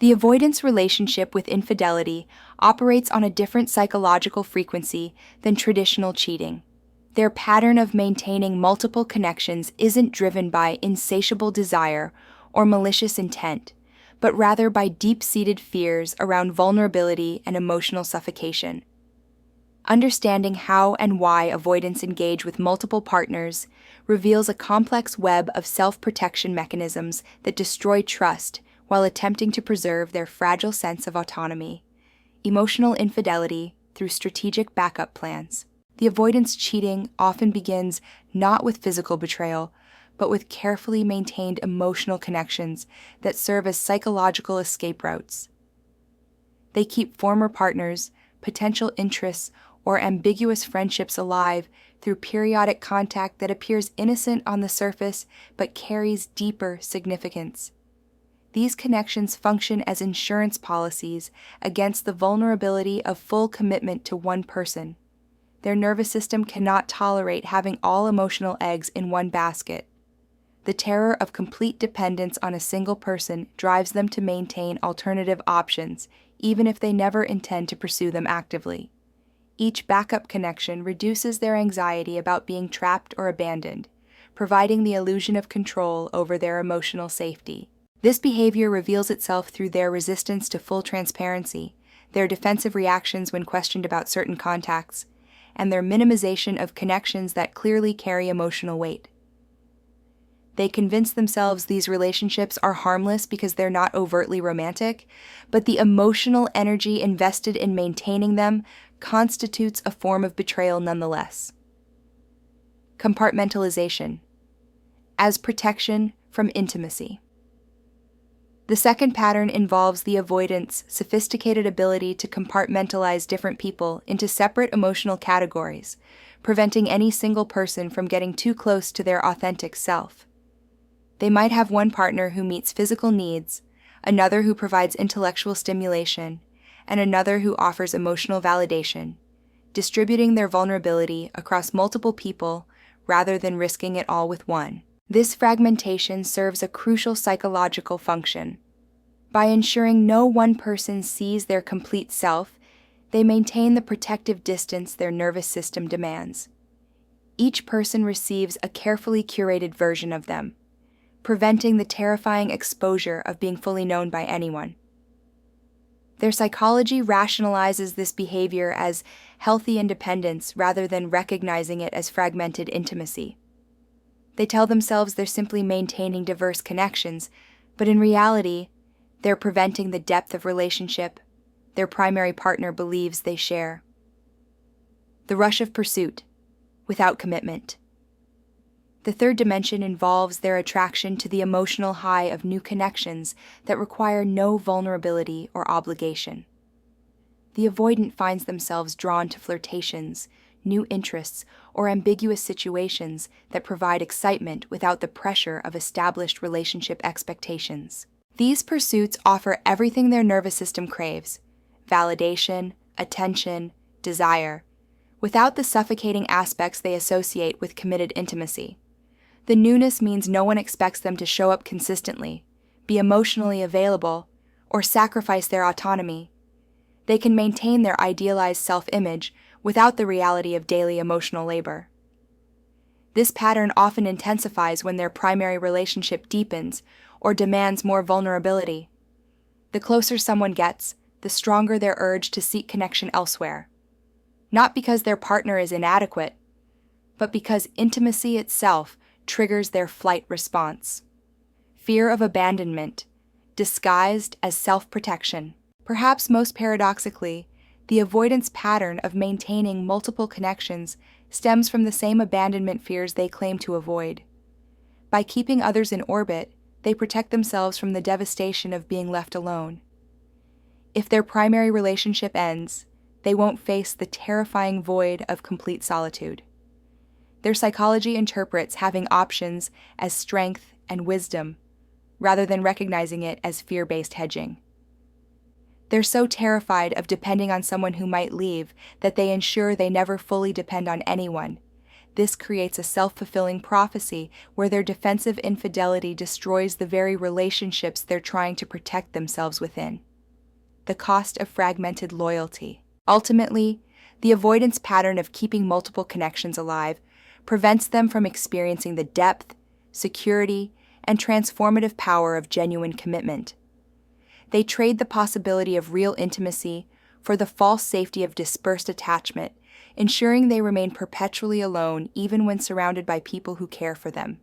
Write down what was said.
The avoidance relationship with infidelity operates on a different psychological frequency than traditional cheating. Their pattern of maintaining multiple connections isn't driven by insatiable desire or malicious intent, but rather by deep-seated fears around vulnerability and emotional suffocation. Understanding how and why avoidants engage with multiple partners reveals a complex web of self-protection mechanisms that destroy trust while attempting to preserve their fragile sense of autonomy. Emotional infidelity through strategic backup plans. The avoidance cheating often begins not with physical betrayal, but with carefully maintained emotional connections that serve as psychological escape routes. They keep former partners, potential interests, or ambiguous friendships alive through periodic contact that appears innocent on the surface but carries deeper significance. These connections function as insurance policies against the vulnerability of full commitment to one person. Their nervous system cannot tolerate having all emotional eggs in one basket. The terror of complete dependence on a single person drives them to maintain alternative options, even if they never intend to pursue them actively. Each backup connection reduces their anxiety about being trapped or abandoned, providing the illusion of control over their emotional safety. This behavior reveals itself through their resistance to full transparency, their defensive reactions when questioned about certain contacts, and their minimization of connections that clearly carry emotional weight. They convince themselves these relationships are harmless because they're not overtly romantic, but the emotional energy invested in maintaining them constitutes a form of betrayal nonetheless. Compartmentalization as protection from intimacy. The second pattern involves the avoidant's sophisticated ability to compartmentalize different people into separate emotional categories, preventing any single person from getting too close to their authentic self. They might have one partner who meets physical needs, another who provides intellectual stimulation, and another who offers emotional validation, distributing their vulnerability across multiple people rather than risking it all with one. This fragmentation serves a crucial psychological function. By ensuring no one person sees their complete self, they maintain the protective distance their nervous system demands. Each person receives a carefully curated version of them, preventing the terrifying exposure of being fully known by anyone. Their psychology rationalizes this behavior as healthy independence rather than recognizing it as fragmented intimacy. They tell themselves they're simply maintaining diverse connections, but in reality, they're preventing the depth of relationship their primary partner believes they share. The rush of pursuit, without commitment. The third dimension involves their attraction to the emotional high of new connections that require no vulnerability or obligation. The avoidant finds themselves drawn to flirtations, new interests, or ambiguous situations that provide excitement without the pressure of established relationship expectations. These pursuits offer everything their nervous system craves: validation, attention, desire, without the suffocating aspects they associate with committed intimacy. The newness means no one expects them to show up consistently, be emotionally available, or sacrifice their autonomy. They can maintain their idealized self-image without the reality of daily emotional labor. This pattern often intensifies when their primary relationship deepens or demands more vulnerability. The closer someone gets, the stronger their urge to seek connection elsewhere. Not because their partner is inadequate, but because intimacy itself triggers their flight response. Fear of abandonment, disguised as self-protection. Perhaps most paradoxically, the avoidance pattern of maintaining multiple connections stems from the same abandonment fears they claim to avoid. By keeping others in orbit, they protect themselves from the devastation of being left alone. If their primary relationship ends, they won't face the terrifying void of complete solitude. Their psychology interprets having options as strength and wisdom, rather than recognizing it as fear-based hedging. They're so terrified of depending on someone who might leave that they ensure they never fully depend on anyone. This creates a self-fulfilling prophecy where their defensive infidelity destroys the very relationships they're trying to protect themselves within. The cost of fragmented loyalty. Ultimately, the avoidance pattern of keeping multiple connections alive prevents them from experiencing the depth, security, and transformative power of genuine commitment. They trade the possibility of real intimacy for the false safety of dispersed attachment, ensuring they remain perpetually alone even when surrounded by people who care for them.